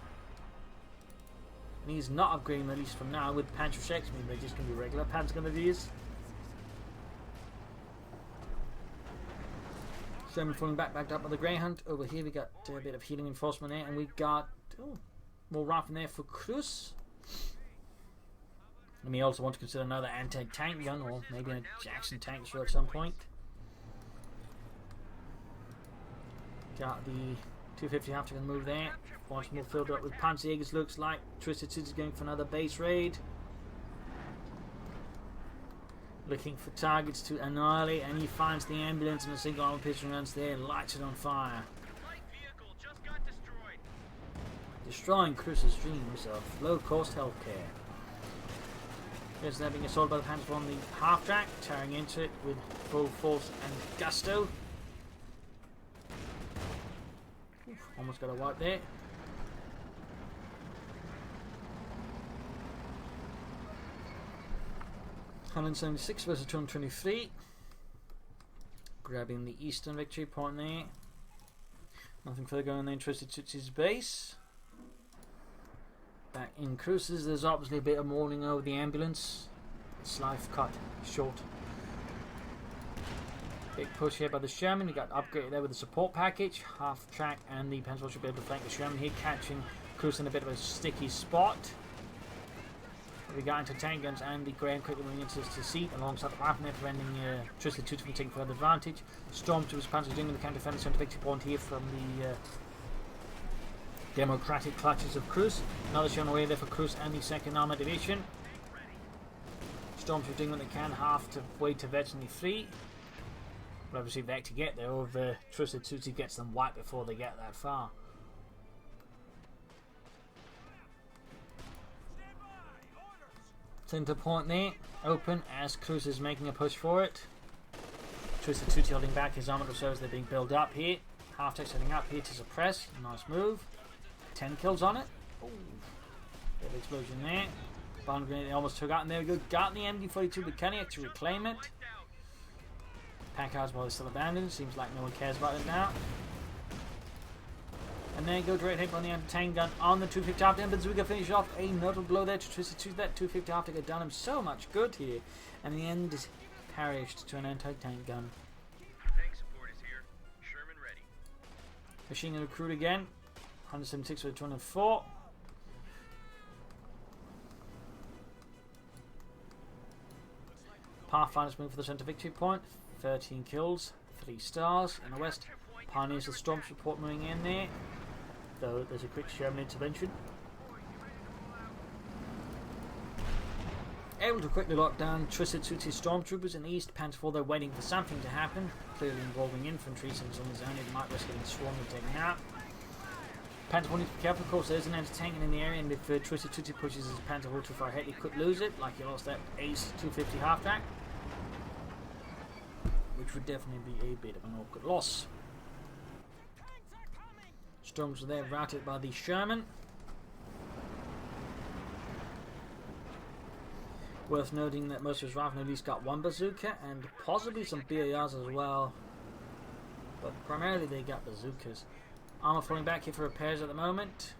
A: And he's not upgrading, at least from now, with Panzer Shakes. I mean, they're just going to be regular Panzer Grenadiers. Sherman falling backed up by the Greyhound. Over here we got a bit of healing enforcement there, and we got more rifle there for Cruzz. We may also want to consider another anti-tank gun, or maybe a Jackson tank at some point. Got the 250 after the move there. Once more filled up with Panzerjägers, looks like TwistedTootsy is going for another base raid. Looking for targets to annihilate, and he finds the ambulance and a single armor pistol runs there and lights it on fire. Destroying Cruzz's dreams of low-cost healthcare. Here's there being assaulted by the Panzer on the half-track, tearing into it with full force and gusto. Oof, almost got a wipe there. $176 versus 223. Grabbing the eastern victory point there. Nothing further going on there in TwistedTootsy's base. Back in Cruzz's, there's obviously a bit of mourning over the ambulance. Its life cut short. Big push here by the Sherman. We got upgraded there with the support package. Half track, and the Panzer should be able to flank the Sherman here, catching Cruzz in a bit of a sticky spot. We got into tank guns, and the Graham quickly moving into the seat alongside the weapon there, preventing TwistedTootsy from taking further advantage. Stormtroopers Panzer doing with the counter defense center victory point here from the democratic clutches of Cruzz. Another shown away there for Cruzz and the 2nd Armored Division. Stormtroopers doing what they can, half to way to virtually free. But obviously if they actually get there, or if TwistedTootsy gets them wiped before they get that far. Center point there, open as Cruzz is making a push for it. TwistedTootsy holding back his armored reserves, they're being built up here. Half-tech setting up here to suppress, nice move. 10 kills on it. Ooh. Bit of explosion there. Bomb grenade they almost took out, and there we go. Got the MD-42, but can he actually reclaim it? Packard's while it's still abandoned, seems like no one cares about it now. And then go direct hit on the anti-tank gun on the 250 after, and Bazooka finish off a notable blow there to TwistedTootsy. That 250 after had done him so much good here, and in the end is perished to an anti-tank gun.
B: Tank support is here. Sherman ready.
A: Machine gun recruit again. 176 with 204. Pathfinders move for the center victory point. 13 kills, 3 stars in the west. Pioneers of Storm support moving in there, though there's a quick Sherman intervention. Able to quickly lock down TwistedTootsy stormtroopers in the east. Panzer IV, they're waiting for something to happen, clearly involving infantry, since on his own it might risk getting swarmed and taken out. Panzer IV needs to be careful, of course there's an anti-tank in the area, and if TwistedTootsy pushes his Panzer IV too far ahead, he could lose it, like he lost that Ace 250 half-track, which would definitely be a bit of an awkward loss. Storms are there, routed by the Sherman. Worth noting that most of his riflemen at least got one bazooka, and possibly some BARs as well, but primarily they got bazookas. Armor falling back here for repairs at the moment.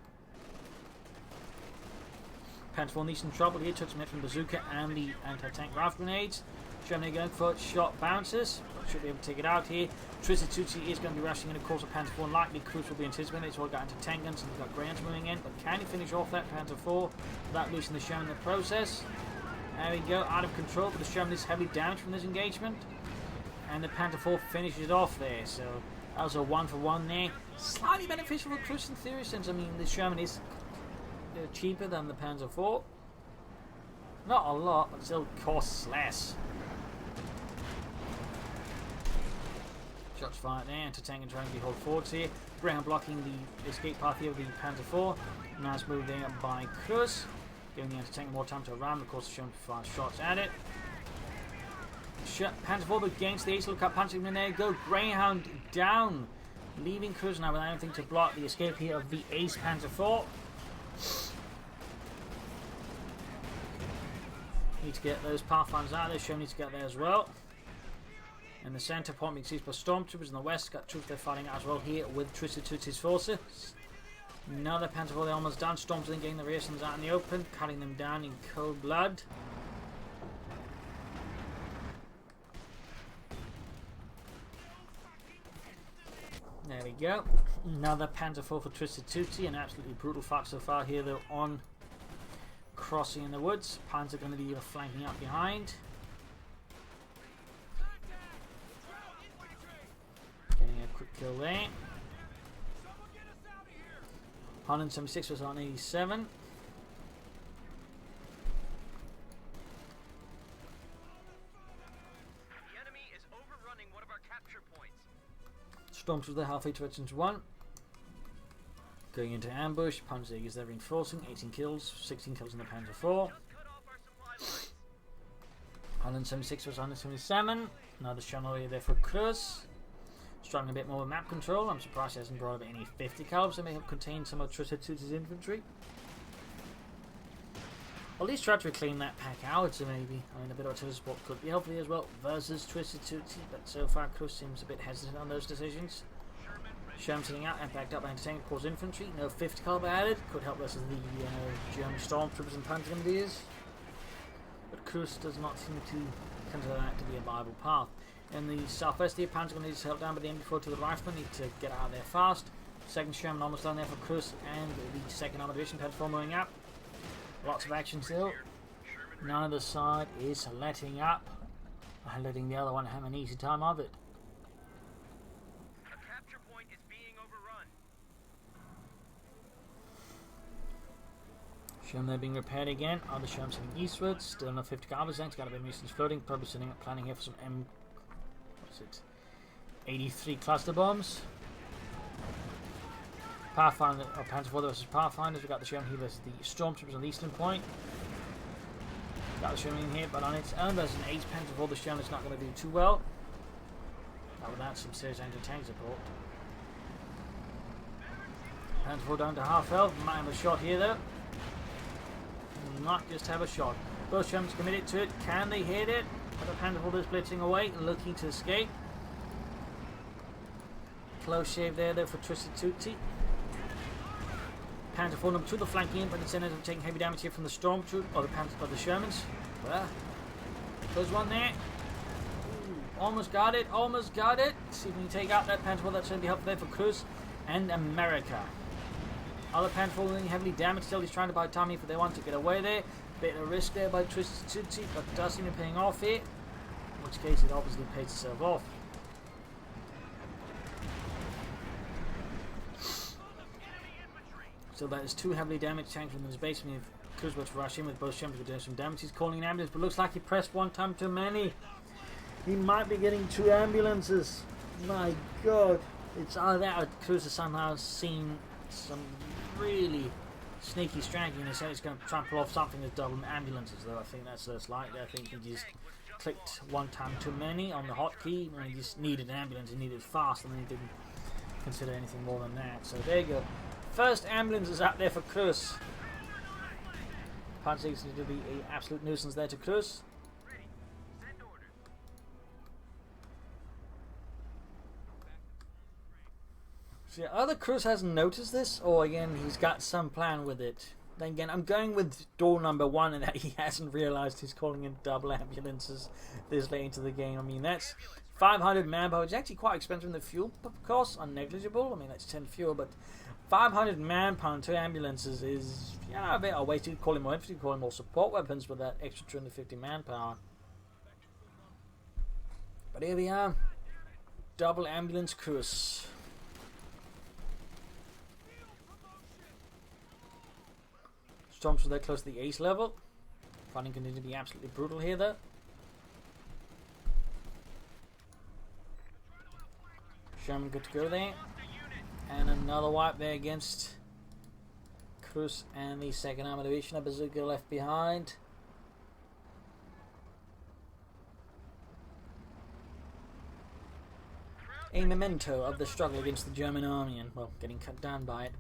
A: Panzer IV needs in trouble here, took some hit from bazooka and the anti-tank rifle grenades. Germany going for it, shot bounces, but should be able to take it out here. TwistedTootsy is going to be rushing in, of course, of Panzer IV, and likely Cruzz will be anticipating. It's all got into tank guns, and we've got Grahams moving in, but can he finish off that Panzer IV without losing the Sherman in the process? There we go, out of control, but the Sherman is heavily damaged from this engagement, and the Panzer IV finishes it off there, so that was a 1-for-1 there. Slightly beneficial for Cruzz in theory, since, I mean, the Sherman is cheaper than the Panzer IV. Not a lot, but still costs less. Shots fired there, anti-tank and trying to hold forwards here. Graham blocking the escape path here with the Panzer IV. Nice move there by Cruzz, giving the anti-tank more time to ram. Of course, showing fast shots at it. Panzer IV against the Ace will cut punching in there. Go Greyhound down, leaving Cruzz now without anything to block the escape here of the Ace Panzer IV. Need to get those Pathfinders out of there. Show needs to get there as well. And the centre point being seized by stormtroopers in the west. Got troops they're fighting out as well here with TwistedTootsy's forces. Another Panzer IV, they're almost done. Stormtroopers then getting the rear sons out in the open, cutting them down in cold blood. There we go. Another Panzer IV for TwistedTootsy. An absolutely brutal fight so far here though on crossing in the woods. Panzer going to be flanking up behind. Getting a quick kill there. 176 was on 87.
B: The enemy is overrunning one of our capture points.
A: Stormtrooper halfway to Veterans 1. Going into ambush. Panzer is there reinforcing. 18 kills. 16 kills in the Panzer 4.
B: Just cut off our supply lines.
A: 176 was 177. Another channel there for Cruzz. Struggling a bit more with map control. I'm surprised he hasn't brought up any 50 calibers that may have contained some of TwistedTootsie's infantry. At least try to reclaim that pack howitzer maybe. I mean, a bit of artillery support could be helpful as well versus TwistedTootsy, but so far Cruzz seems a bit hesitant on those decisions. Sherman sitting out and backed up by anti-tank corps infantry. No 50 caliber added. Could help versus the German stormtroopers and Panzergrenadiers. But Cruzz does not seem to consider that to be a viable path. In the southwest here, Panzergrenadiers held down by the MB4 to the riflemen. Need to get out of there fast. Second Sherman almost done there for Cruzz and the second armor division. Had 4 moving up. Lots of action still. Neither side is letting up. Letting the other one have an easy time of it.
B: A capture point is being overrun.
A: Sherman they're being repaired again. Other Sherman's heading eastwards. Still no 50 calibers. Got a bit of missions floating. Probably setting up planning here for some 83 cluster bombs. Pathfinder or Panzer IV versus Pathfinders. We've got the Sherman here versus the Stormtroopers on the eastern point. Got the Sherman in here, but on its own versus an 8 Panzer IV, the Sherman is not going to do too well. Not without some serious anti-tank support. Panzer IV down to half health. Might have a shot here though. Not just have a shot. Both Shermans committed to it. Can they hit it? But the Panzer IV is blitzing away, looking to escape. Close shave there though for TwistedTootsy. Panzer IV number 2, the flanking in, but instead of taking heavy damage here from the Stormtroop or the Panzer or the Shermans. Well, there's one there. Ooh, almost got it, almost got it. See if we can take out that Panzer IV. That's going to be helpful there for Cruzz and America. Other Panzer IV heavily damaged. Still, he's trying to buy time if they want to get away there. Bit of risk there by TwistedTootsy, but does seem to be paying off here. In which case, it obviously pays itself off. So that is 2 heavily damaged tanks within his base. And if Cruzz were to rush in with both Shermans, would do some damage. He's calling an ambulance, but looks like he pressed one time too many. He might be getting 2 ambulances. My God. It's either that or Cruzz has somehow seen some really sneaky strategy and he said he's going to try and pull off something with double ambulances, though I think that's less likely. I think he just clicked one time too many on the hotkey when he just needed an ambulance. He needed it fast and then he didn't consider anything more than that. So there you go. First ambulance is out there for Cruzz. Panzer seems to be an absolute nuisance there to Cruzz. So yeah, either Cruzz hasn't noticed this, or again he's got some plan with it. Then again, I'm going with door number 1 and that he hasn't realised he's calling in double ambulances this late into the game. I mean, that's 500 manpower. It's actually quite expensive in the fuel costs, unnegligible. I mean, that's 10 fuel, but 500 manpower and 2 ambulances is, yeah, a bit of a waste. You could call him more infantry, you could call him more support weapons with that extra 250 manpower. But here we are. Double ambulance Cruzz. Storms there close to the ace level. Fighting continues to be absolutely brutal here though. Sherman good to go there. And another wipe there against Cruzz and the 2nd Armored Division. A bazooka left behind. A memento of the struggle against the German army and, well, getting cut down by it.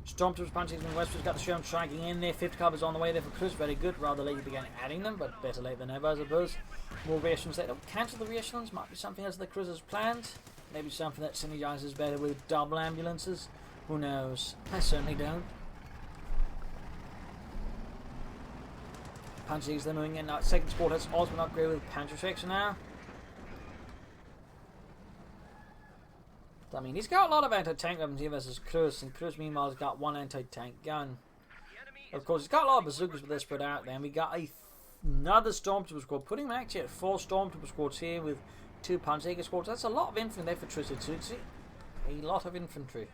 A: Stormtroopers punching from westwards, got the Sherman striking in there. 50 covers on the way there for Cruzz, very good. Rather late he began adding them, but better late than ever, I suppose. More reassurance there. Don't cancel the reassurance, might be something else that Cruzz has planned. Maybe something that synergizes better with double ambulances. Who knows? I certainly don't. Panzers they're moving in. Now, 2nd Sport has also been upgraded with Panzer Section now. I mean, he's got a lot of anti-tank weapons here versus Cruzz, and Cruzz meanwhile has got 1 anti-tank gun. Of course, he's got a lot of bazookas, but they're spread out there. And we got another Stormtrooper squad, putting him actually at 4 Stormtrooper squads here with 2 Panzer squads. That's a lot of infantry there for TwistedTootsy. A lot of infantry.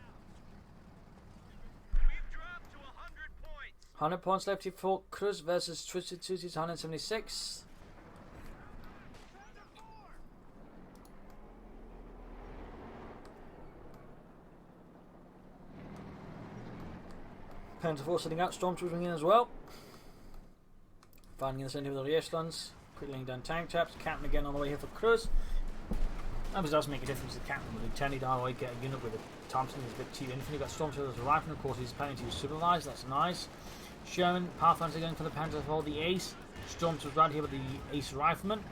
B: We've dropped to 100 points.
A: 100 points left here for Cruzz versus TwistedTootsy's 176. Panzer 4 sitting out, Stormtroopers in as well. Finding in the centre with the echelons. Quickly laying down tank traps. Captain again on the way here for Cruzz. That does make a difference to the captain. With Lieutenant, I get a unit with a Thompson, is a bit cheap infantry. Got Stormtroopers rifle, of course, he's planning to use supervised. That's nice. Sherman, Pathfinder going for the Panzer 4, the Ace. Stormtroopers right here with the Ace Rifleman.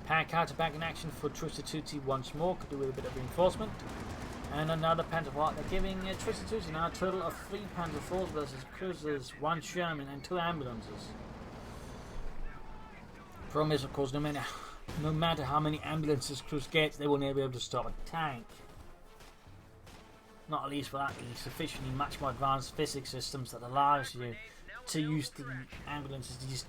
A: Pack out to back in action for TwistedTootsy once more. Could do with a bit of reinforcement. And another Panzer 4. They're giving TwistedTootsy now a total of 3 Panzer 4s versus Cruzz's 1 Sherman and 2 ambulances. Problem is, of course, no matter how many ambulances Cruzz gets, they will never be able to stop a tank. Not at least without the sufficiently much more advanced physics systems that allows you to use the ambulances to just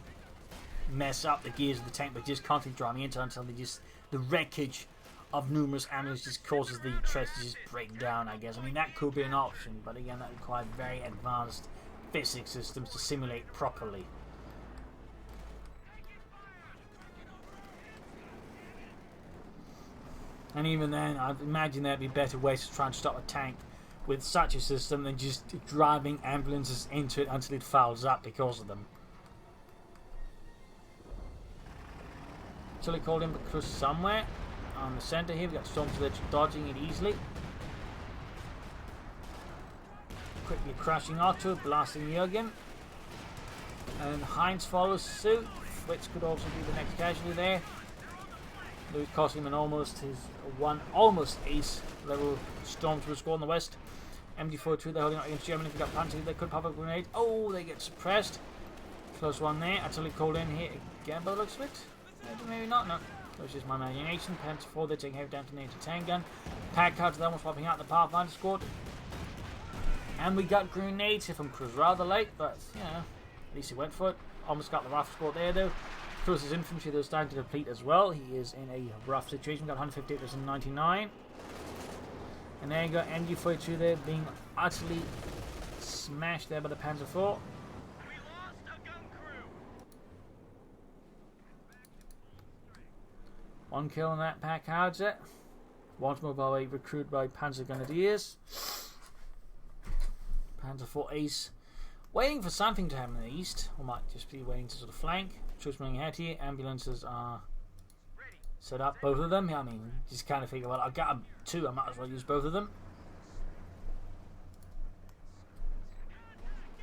A: mess up the gears of the tank, but just constantly driving into until the wreckage of numerous ambulances just causes the treads to just break down, I guess. I mean, that could be an option, but again, that requires very advanced physics systems to simulate properly. And even then, I'd imagine there'd be better ways to try and stop a tank with such a system than just driving ambulances into it until it fouls up because of them. Until he called in Cruzz somewhere. On the centre here, we've got Stormtroopers dodging it easily. Quickly crashing onto it, blasting Jürgen. And Heinz follows suit, which could also be the next casualty there. Louis costing him an almost ace level Stormtrooper squad on the west. MD-42, they're holding out against Germany. If they've got Panzer, they could pop up a grenade. Oh, they get suppressed. Close one there. Actually called in here again by the looks of it. Maybe not, no. That was just my imagination. Panzer 4, they're taking heavy down to tank gun. Pack cards, they're almost swapping out the Pathfinder squad. And we got grenades here from Cruzz. Rather late, but, you know, at least he went for it. Almost got the rifle squad there, though. Cruzz's infantry, they're starting to deplete as well. He is in a rough situation. We've got 158 versus 99. And there you go, MG-42 there being utterly smashed there by the Panzer 4.
B: We lost a gun crew.
A: One kill on that pack howitzer. Once more by recruited by Panzer Grenadiers. Panzer 4 Ace waiting for something to happen in the east, or might just be waiting to sort of flank. Troops running ahead here. Ambulances are set up, both of them. Yeah, I mean, just kind of figure, well, I've got 2, I might as well use both of them.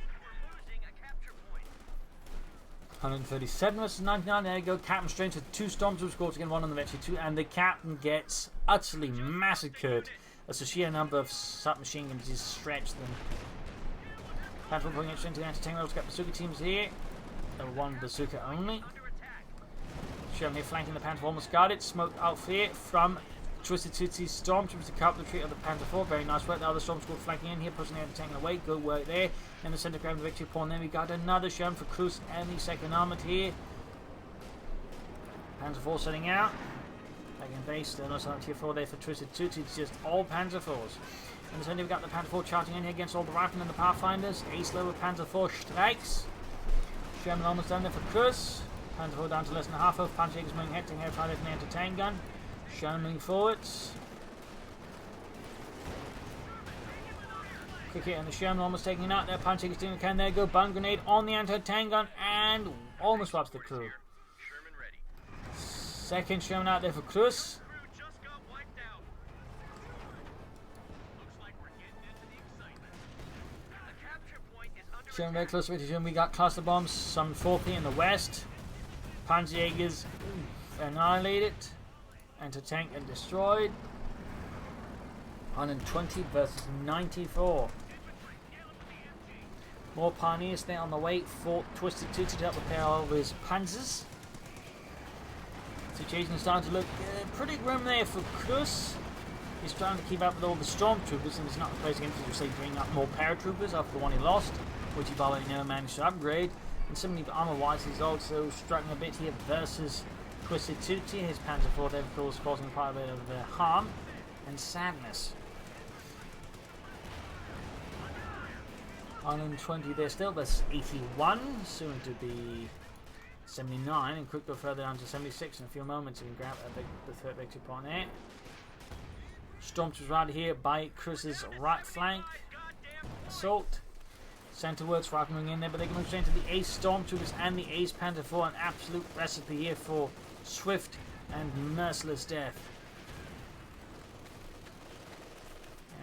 B: We're losing a capture point.
A: 137 versus 99. There you go. Captain Strange with 2 Stormtroopers squads again, 1 on the Vetri 2, and the captain gets utterly massacred as the sheer number of submachine guns just stretch them. Platform pulling into the anti-tank. We've got bazooka teams here. Level 1 bazooka only. Sherman here flanking the Panther 4, almost got it. Smoke out here from TwistedTootsy's Stormtroopers to cover the retreat of the Panther 4. Very nice work. The other Stormtroopers flanking in here, pushing the anti-tank away. Good work there. In the centre ground, the victory point. Then we got another Sherman for Cruzz and the second armoured here. Panzer 4 setting out. Back in base. Still no silent tier 4 there for TwistedTootsy. It's just all Panzer 4s. In the centre, we've got the Panther 4 charging in here against all the Riflemen and the Pathfinders. Ace level Panzer 4 strikes. Sherman almost down there for Cruzz. Panzer 4 down to less than half of. Panzer Jäger's moving ahead, taking out trying to anti-tank gun. Sherman moving forwards. Quick hit and the Sherman almost taking it out there. Panzer Jäger's doing a can. There you go. Bun grenade on the anti-tank gun and almost wipes the crew.
B: Sherman ready.
A: Second Sherman out there for Cruzz.
B: Crew just got wiped out. Looks like we're getting into the excitement. The capture point is under
A: Sherman very close to it. We got cluster bombs. Some 4P in the west. Panzer Jäger's annihilated. Anti-tank and destroyed. 120 versus 94. More pioneers there on the way for TwistedTootsy to help repair all of his panzers. Situation is starting to look pretty grim there for Cruzz. He's trying to keep up with all the Stormtroopers and he's not replacing him to say bring up more paratroopers after the one he lost, which he already managed to upgrade. And similarly, armor-wise, he's also struggling a bit here versus TwistedTootsy. His Panzer IV, of course, causing quite a bit of harm and sadness. 120 there still, that's 81, soon to be 79, and quick go further down to 76 in a few moments. You can grab the third victory point there. Stormtroopers right here by Cruzz's right flank. Assault. Centerwards rocking in there, but they can move straight into the Ace Stormtroopers and the Ace Panther IV. An absolute recipe here for swift and merciless death.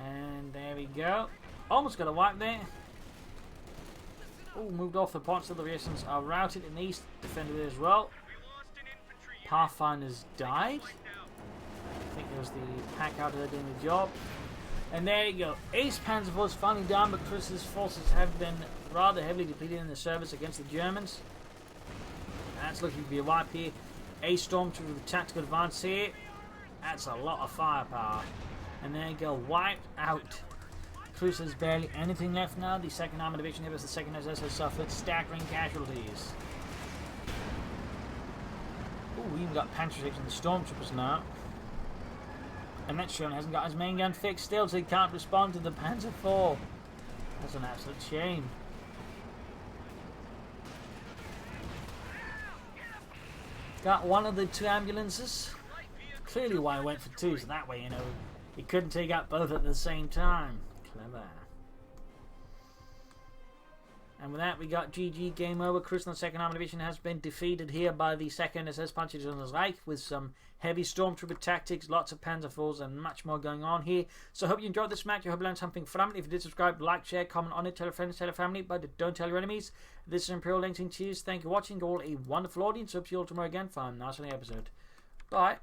A: And there we go. Almost got a wipe there. Oh, moved off the points, so the Reasons are routed in the east, defended as well. Pathfinders died. I think it was the pack out there doing the job. And there you go. Ace Panzer IV is finally down, but Cruzz's forces have been rather heavily depleted in the service against the Germans. That's looking to be a wipe here. Ace Stormtrooper with tactical advance here. That's a lot of firepower. And there you go, wiped out. Cruzz has barely anything left now. The 2nd Armored Division here versus the 2nd SS has suffered staggering casualties. Ooh, we even got Panther 6 and the Stormtroopers now. And Mechanized hasn't got his main gun fixed still, so he can't respond to the Panzer IV. That's an absolute shame. Got one of the 2 ambulances. Clearly why I went for 2, so that way, you know, he couldn't take out both at the same time. Clever. And with that, we got GG, game over. Cruzz and the 2nd Armored Division has been defeated here by the 2nd SS Panzer on the Reich with some heavy Stormtrooper tactics, lots of Panzer IVs, and much more going on here. So I hope you enjoyed this match. I hope you learned something from it. If you did, subscribe, like, share, comment on it, tell your friends, tell your family, but don't tell your enemies. This is Imperial Links. Cheers. Thank you for watching. All a wonderful audience. Hope to see you all tomorrow again for a nice episode. Bye.